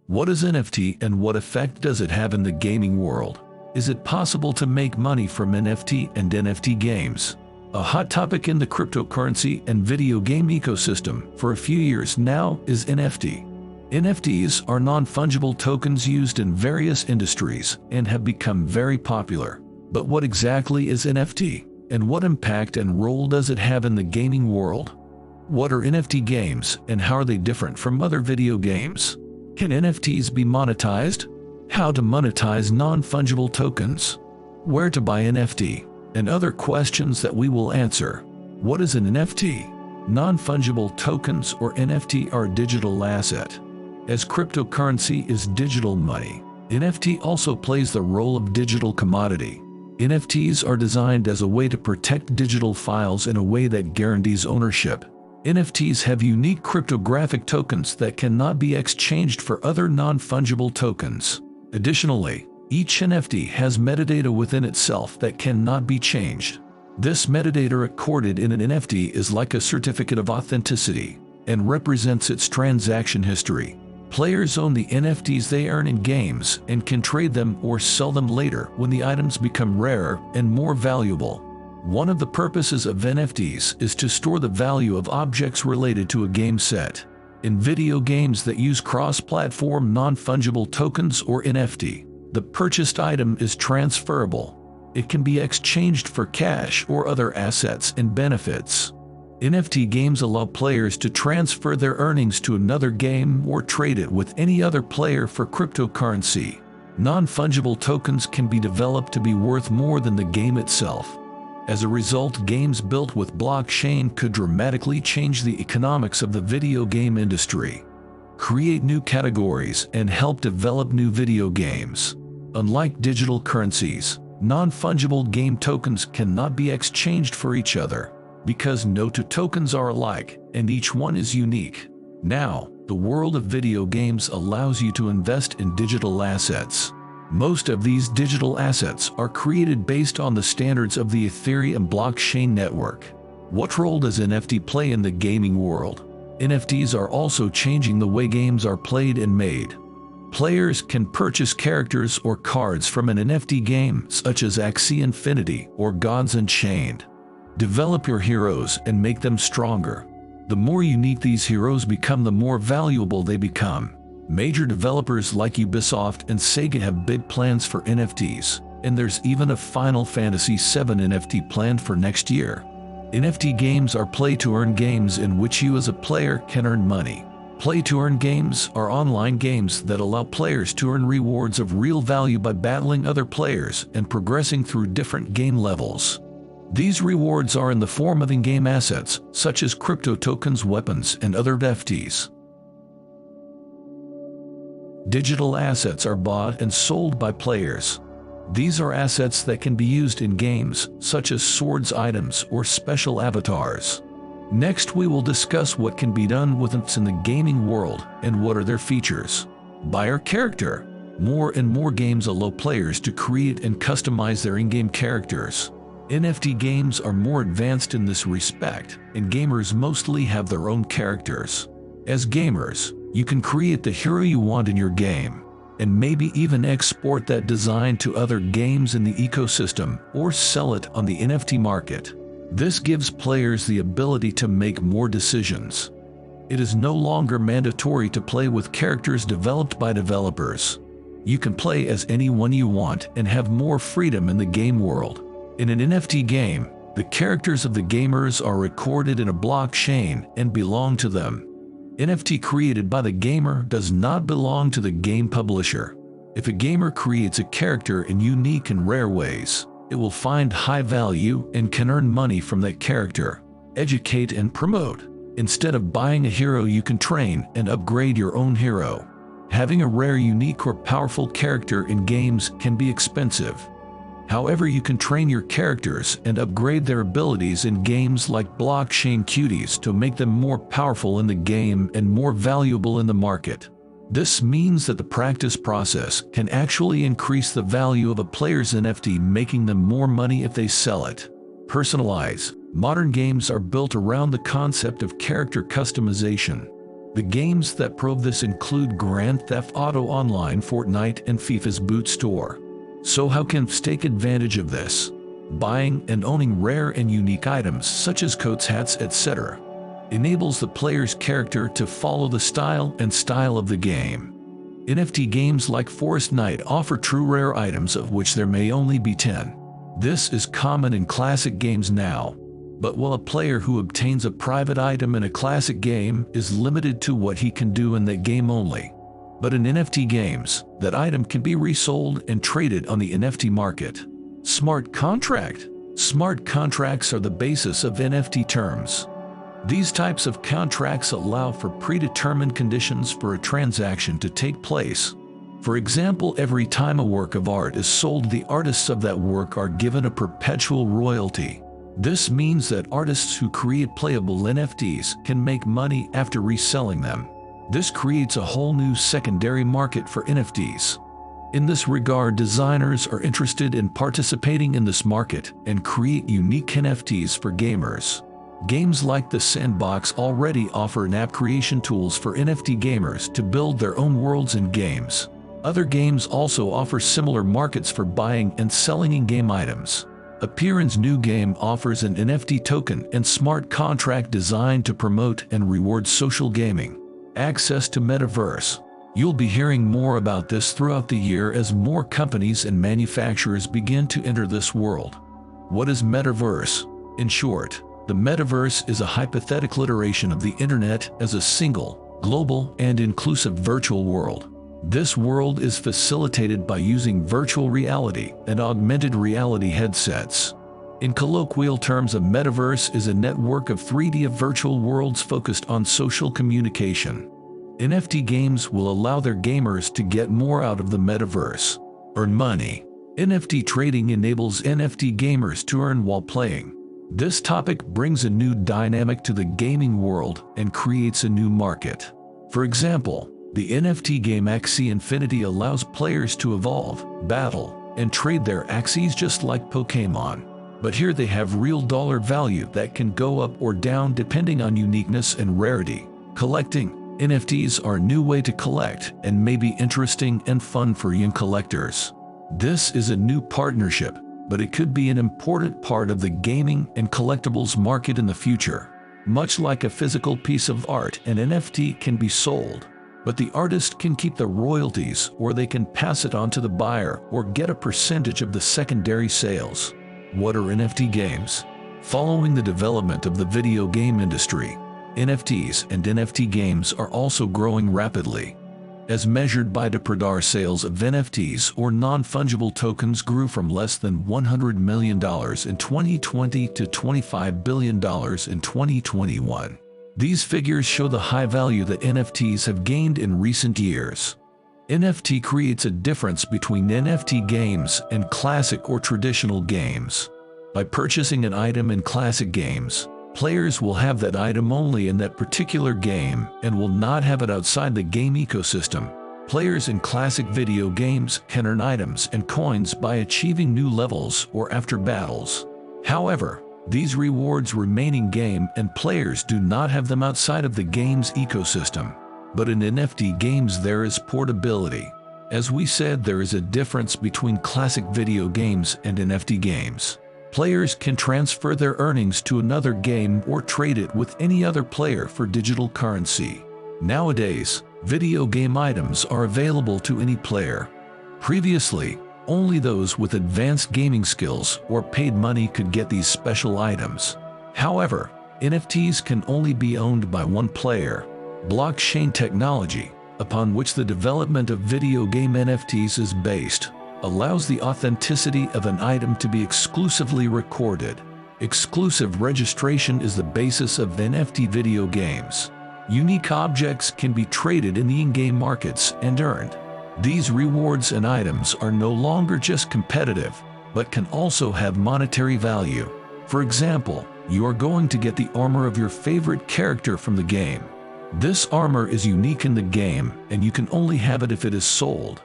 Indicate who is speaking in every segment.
Speaker 1: What is NFT and what effect does it have in the gaming world? Is it possible to make money from NFT and NFT games? A hot topic in the cryptocurrency and video game ecosystem for a few years now is NFT. NFTs are non-fungible tokens used in various industries and have become very popular. But what exactly is NFT? And what impact and role does it have in the gaming world? What are NFT games and how are they different from other video games? Can NFTs be monetized? How to monetize non-fungible tokens? Where to buy NFT? And other questions that we will answer. What is an NFT? Non-fungible tokens or NFT are a digital asset. As cryptocurrency is digital money, NFT also plays the role of digital commodity. NFTs are designed as a way to protect digital files in a way that guarantees ownership. NFTs have unique cryptographic tokens that cannot be exchanged for other non-fungible tokens. Additionally, each NFT has metadata within itself that cannot be changed. This metadata recorded in an NFT is like a certificate of authenticity and represents its transaction history. Players own the NFTs they earn in games and can trade them or sell them later when the items become rarer and more valuable. One of the purposes of NFTs is to store the value of objects related to a game set. In video games that use cross-platform non-fungible tokens or NFT, the purchased item is transferable. It can be exchanged for cash or other assets and benefits. NFT games allow players to transfer their earnings to another game or trade it with any other player for cryptocurrency. Non-fungible tokens can be developed to be worth more than the game itself. As a result, games built with blockchain could dramatically change the economics of the video game industry, create new categories, and help develop new video games. Unlike digital currencies, non-fungible game tokens cannot be exchanged for each other, because no two tokens are alike, and each one is unique. Now, the world of video games allows you to invest in digital assets. Most of these digital assets are created based on the standards of the Ethereum blockchain network. What role does NFT play in the gaming world? NFTs are also changing the way games are played and made. Players can purchase characters or cards from an NFT game, such as Axie Infinity or Gods Unchained. Develop your heroes and make them stronger. The more unique these heroes become, the more valuable they become. Major developers like Ubisoft and Sega have big plans for NFTs, and there's even a Final Fantasy VII NFT planned for next year. NFT games are play-to-earn games in which you as a player can earn money. Play-to-earn games are online games that allow players to earn rewards of real value by battling other players and progressing through different game levels. These rewards are in the form of in-game assets, such as crypto tokens, weapons, and other NFTs. Digital assets are bought and sold by players. These are assets that can be used in games, such as swords, items, or special avatars. Next, we will discuss what can be done with NFTs in the gaming world and what are their features. Buy your character. More and more games allow players to create and customize their in-game characters. NFT games are more advanced in this respect, and gamers mostly have their own characters. As gamers, you can create the hero you want in your game, and maybe even export that design to other games in the ecosystem or sell it on the NFT market. This gives players the ability to make more decisions. It is no longer mandatory to play with characters developed by developers. You can play as anyone you want and have more freedom in the game world. In an NFT game, the characters of the gamers are recorded in a blockchain and belong to them. NFT created by the gamer does not belong to the game publisher. If a gamer creates a character in unique and rare ways, it will find high value and can earn money from that character, educate and promote. Instead of buying a hero, you can train and upgrade your own hero. Having a rare, unique, or powerful character in games can be expensive. However, you can train your characters and upgrade their abilities in games like Blockchain Cuties to make them more powerful in the game and more valuable in the market. This means that the practice process can actually increase the value of a player's NFT, making them more money if they sell it. Personalize. Modern games are built around the concept of character customization. The games that prove this include Grand Theft Auto Online, Fortnite, and FIFA's Boot Store. So how can FIFAs take advantage of this? Buying and owning rare and unique items such as coats, hats, etc. enables the player's character to follow the style of the game. NFT games like Forest Night offer true rare items of which there may only be 10. This is common in classic games now. But while a player who obtains a private item in a classic game is limited to what he can do in that game only. But in NFT games, that item can be resold and traded on the NFT market. Smart contract. Smart contracts are the basis of NFT terms. These types of contracts allow for predetermined conditions for a transaction to take place. For example, every time a work of art is sold, the artists of that work are given a perpetual royalty. This means that artists who create playable NFTs can make money after reselling them. This creates a whole new secondary market for NFTs. In this regard, designers are interested in participating in this market and create unique NFTs for gamers. Games like The Sandbox already offer in-app creation tools for NFT gamers to build their own worlds and games. Other games also offer similar markets for buying and selling in-game items. Appearan's new game offers an NFT token and smart contract designed to promote and reward social gaming. Access to Metaverse. You'll be hearing more about this throughout the year as more companies and manufacturers begin to enter this world. What is Metaverse? In short, the Metaverse is a hypothetical iteration of the Internet as a single, global, and inclusive virtual world. This world is facilitated by using virtual reality and augmented reality headsets. In colloquial terms, a metaverse is a network of 3D virtual worlds focused on social communication. NFT games will allow their gamers to get more out of the metaverse. Earn money. NFT trading enables NFT gamers to earn while playing. This topic brings a new dynamic to the gaming world and creates a new market. For example, the NFT game Axie Infinity allows players to evolve, battle, and trade their Axies just like Pokémon. But here they have real dollar value that can go up or down depending on uniqueness and rarity. Collecting. NFTs are a new way to collect and may be interesting and fun for young collectors. This is a new partnership, but it could be an important part of the gaming and collectibles market in the future. Much like a physical piece of art, an NFT can be sold. But the artist can keep the royalties, or they can pass it on to the buyer or get a percentage of the secondary sales. What are NFT games? Following the development of the video game industry, NFTs and NFT games are also growing rapidly. As measured by the per-dollar sales of NFTs or non-fungible tokens grew from less than $100 million in 2020 to $25 billion in 2021. These figures show the high value that NFTs have gained in recent years. NFT creates a difference between NFT games and classic or traditional games. By purchasing an item in classic games, players will have that item only in that particular game and will not have it outside the game ecosystem. Players in classic video games can earn items and coins by achieving new levels or after battles. However, these rewards remain in game and players do not have them outside of the game's ecosystem. But in NFT games there is portability. As we said, there is a difference between classic video games and NFT games. Players can transfer their earnings to another game or trade it with any other player for digital currency. Nowadays, video game items are available to any player. Previously, only those with advanced gaming skills or paid money could get these special items. However, NFTs can only be owned by one player. Blockchain technology, upon which the development of video game NFTs is based, allows the authenticity of an item to be exclusively recorded. Exclusive registration is the basis of NFT video games. Unique objects can be traded in the in-game markets and earned. These rewards and items are no longer just competitive, but can also have monetary value. For example, you are going to get the armor of your favorite character from the game. This armor is unique in the game, and you can only have it if it is sold.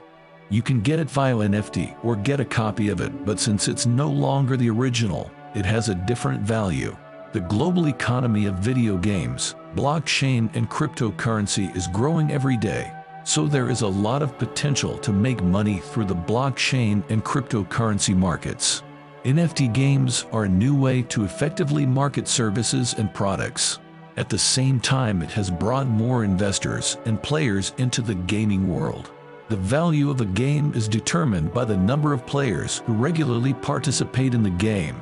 Speaker 1: You can get it via NFT or get a copy of it, but since it's no longer the original, it has a different value. The global economy of video games, Blockchain and cryptocurrency is growing every day, so there is a lot of potential to make money through the blockchain and cryptocurrency markets. NFT games are a new way to effectively market services and products. At the same time, it has brought more investors and players into the gaming world. The value of a game is determined by the number of players who regularly participate in the game.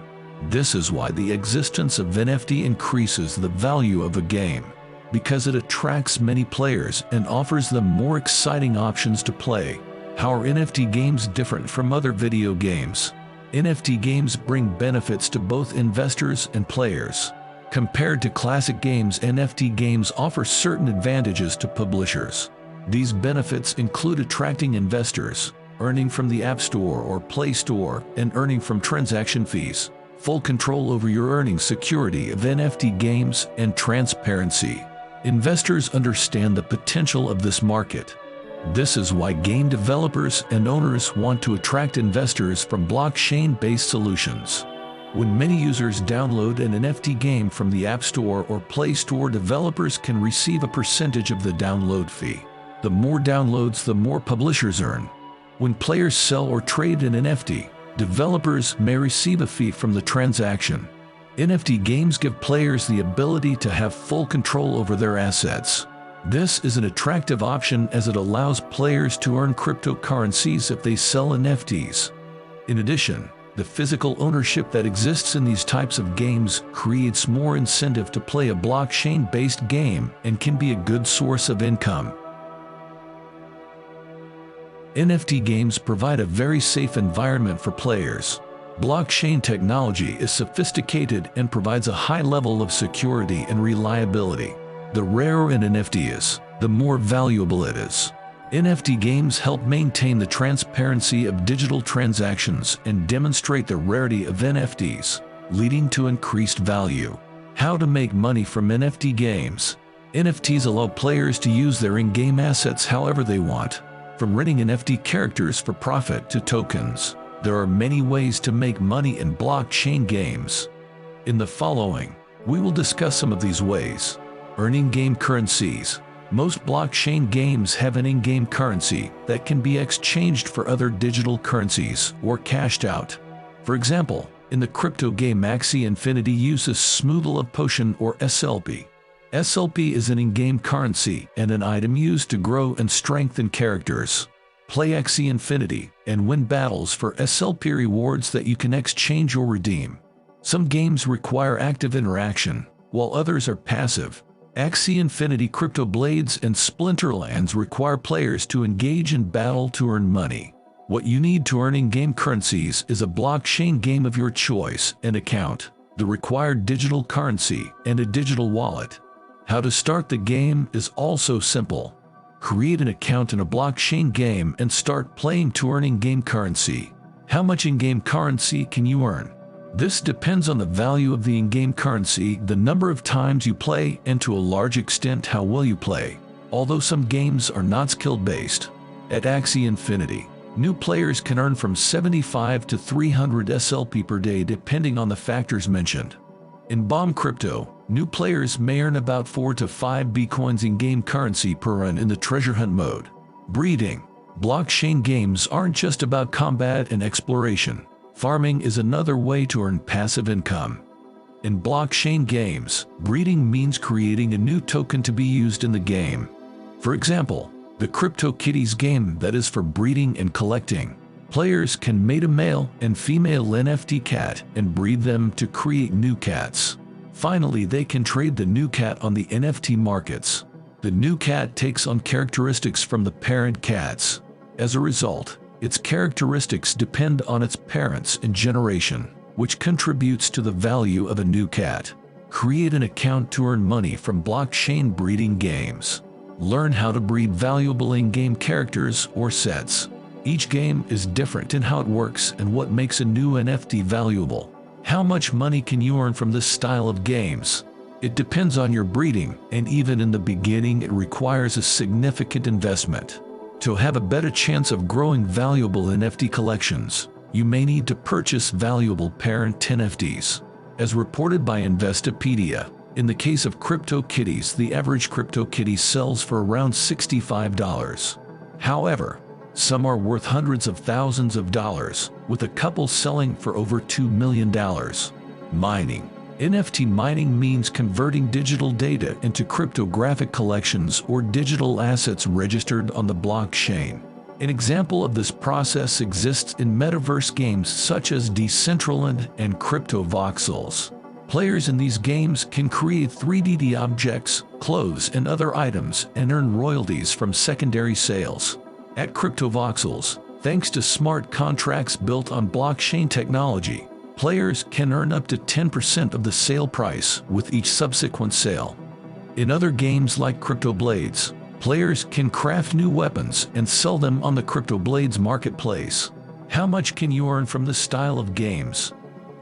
Speaker 1: This is why the existence of NFT increases the value of a game, because it attracts many players and offers them more exciting options to play. How are NFT games different from other video games? NFT games bring benefits to both investors and players. Compared to classic games, NFT games offer certain advantages to publishers. These benefits include attracting investors, earning from the App Store or Play Store, and earning from transaction fees, full control over your earnings, security of NFT games, and transparency. Investors understand the potential of this market. This is why game developers and owners want to attract investors from blockchain-based solutions. When many users download an NFT game from the App Store or Play Store, developers can receive a percentage of the download fee. The more downloads, the more publishers earn. When players sell or trade an NFT, developers may receive a fee from the transaction. NFT games give players the ability to have full control over their assets. This is an attractive option as it allows players to earn cryptocurrencies if they sell NFTs. In addition, the physical ownership that exists in these types of games creates more incentive to play a blockchain-based game and can be a good source of income. NFT games provide a very safe environment for players. Blockchain technology is sophisticated and provides a high level of security and reliability. The rarer an NFT is, the more valuable it is. NFT games help maintain the transparency of digital transactions and demonstrate the rarity of NFTs, leading to increased value. How to make money from NFT games? NFTs allow players to use their in-game assets however they want. From renting NFT characters for profit to tokens, there are many ways to make money in blockchain games. In the following, we will discuss some of these ways. Earning game currencies. Most blockchain games have an in-game currency that can be exchanged for other digital currencies or cashed out. For example, in the crypto game Axie Infinity uses Smoothle of Potion or SLP. SLP is an in-game currency and an item used to grow and strengthen characters. Play Axie Infinity and win battles for SLP rewards that you can exchange or redeem. Some games require active interaction, while others are passive. Axie Infinity, Crypto Blades, and Splinterlands require players to engage in battle to earn money. What you need to earn in-game currencies is a blockchain game of your choice, an account, the required digital currency, and a digital wallet. How to start the game is also simple. Create an account in a blockchain game and start playing to earn in-game currency. How much in-game currency can you earn? This depends on the value of the in-game currency, the number of times you play, and to a large extent how well you play, although some games are not skill-based. At Axie Infinity, new players can earn from 75 to 300 SLP per day depending on the factors mentioned. In Bomb Crypto, new players may earn about 4 to 5 Bitcoins in-game currency per run in the treasure hunt mode. Breeding. Blockchain games aren't just about combat and exploration. Farming is another way to earn passive income. In blockchain games, breeding means creating a new token to be used in the game. For example, the CryptoKitties game that is for breeding and collecting. Players can mate a male and female NFT cat and breed them to create new cats. Finally, they can trade the new cat on the NFT markets. The new cat takes on characteristics from the parent cats. As a result, its characteristics depend on its parents and generation, which contributes to the value of a new cat. Create an account to earn money from blockchain breeding games. Learn how to breed valuable in-game characters or sets. Each game is different in how it works and what makes a new NFT valuable. How much money can you earn from this style of games? It depends on your breeding, and even in the beginning it requires a significant investment. To have a better chance of growing valuable NFT collections, you may need to purchase valuable parent NFTs. As reported by Investopedia, In the case of CryptoKitties, the average CryptoKitty sells for around $65. However, some are worth hundreds of thousands of dollars, with a couple selling for over $2 million. Mining. NFT mining means converting digital data into cryptographic collections or digital assets registered on the blockchain. An example of this process exists in metaverse games such as Decentraland and CryptoVoxels. Players in these games can create 3D objects, clothes, and other items and earn royalties from secondary sales. At CryptoVoxels, thanks to smart contracts built on blockchain technology, players can earn up to 10% of the sale price with each subsequent sale. In other games like CryptoBlades, players can craft new weapons and sell them on the CryptoBlades marketplace. How much can you earn from this style of games?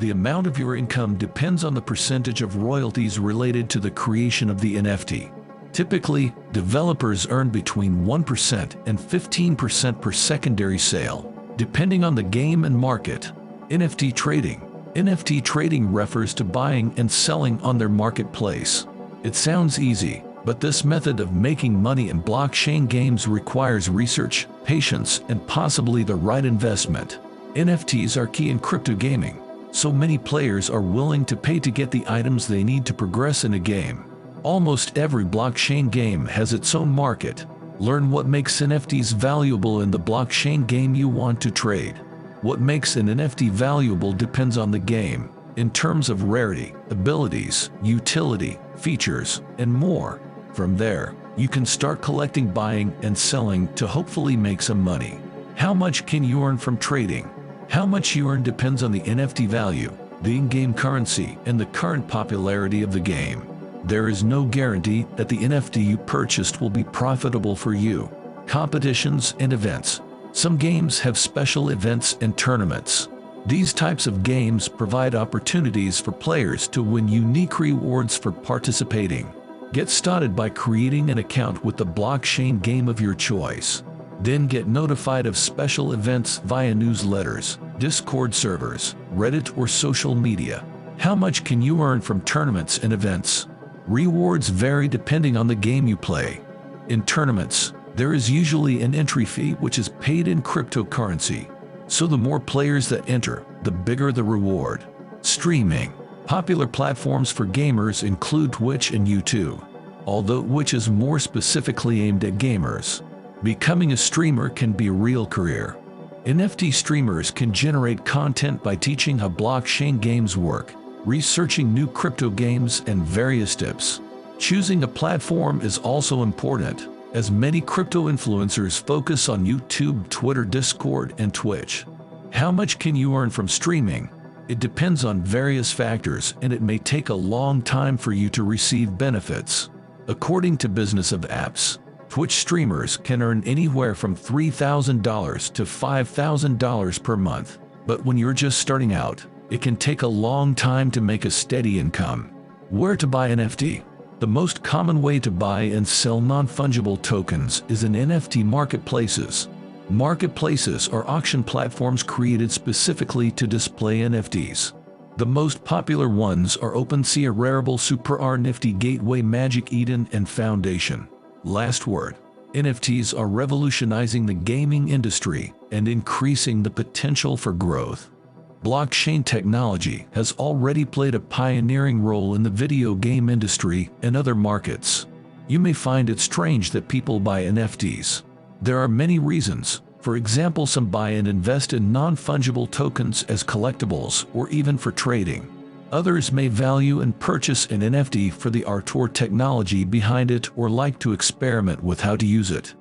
Speaker 1: The amount of your income depends on the percentage of royalties related to the creation of the NFT. Typically, developers earn between 1% and 15% per secondary sale, depending on the game and market. NFT trading. NFT trading refers to buying and selling on their marketplace. It sounds easy, but this method of making money in blockchain games requires research, patience, and possibly the right investment. NFTs are key in crypto gaming, so many players are willing to pay to get the items they need to progress in a game. Almost every blockchain game has its own market. Learn what makes NFTs valuable in the blockchain game you want to trade. What makes an NFT valuable depends on the game, in terms of rarity, abilities, utility, features, and more. From there, you can start collecting, buying, and selling to hopefully make some money. How much can you earn from trading? How much you earn depends on the NFT value, the in-game currency, and the current popularity of the game. There is no guarantee that the NFT you purchased will be profitable for you. Competitions and events. Some games have special events and tournaments. These types of games provide opportunities for players to win unique rewards for participating. Get started by creating an account with the blockchain game of your choice. Then get notified of special events via newsletters, Discord servers, Reddit, or social media. How much can you earn from tournaments and events? Rewards vary depending on the game you play. In tournaments, there is usually an entry fee which is paid in cryptocurrency. So the more players that enter, the bigger the reward. Streaming. Popular platforms for gamers include Twitch and YouTube, although Twitch is more specifically aimed at gamers. Becoming a streamer can be a real career. NFT streamers can generate content by teaching how blockchain games work, researching new crypto games, and various tips. Choosing a platform is also important, as many crypto influencers focus on YouTube, Twitter, Discord, and Twitch. How much can you earn from streaming? It depends on various factors, and it may take a long time for you to receive benefits. According to Business of Apps, Twitch streamers can earn anywhere from $3,000 to $5,000 per month. But when you're just starting out, it can take a long time to make a steady income. Where to buy NFT? The most common way to buy and sell non-fungible tokens is in NFT marketplaces. Marketplaces are auction platforms created specifically to display NFTs. The most popular ones are OpenSea, Rarible, SuperR, Nifty Gateway, Magic Eden, and Foundation. Last word. NFTs are revolutionizing the gaming industry and increasing the potential for growth. Blockchain technology has already played a pioneering role in the video game industry and other markets. You may find it strange that people buy NFTs. There are many reasons. For example, some buy and invest in non-fungible tokens as collectibles or even for trading. Others may value and purchase an NFT for the art or technology behind it, or like to experiment with how to use it.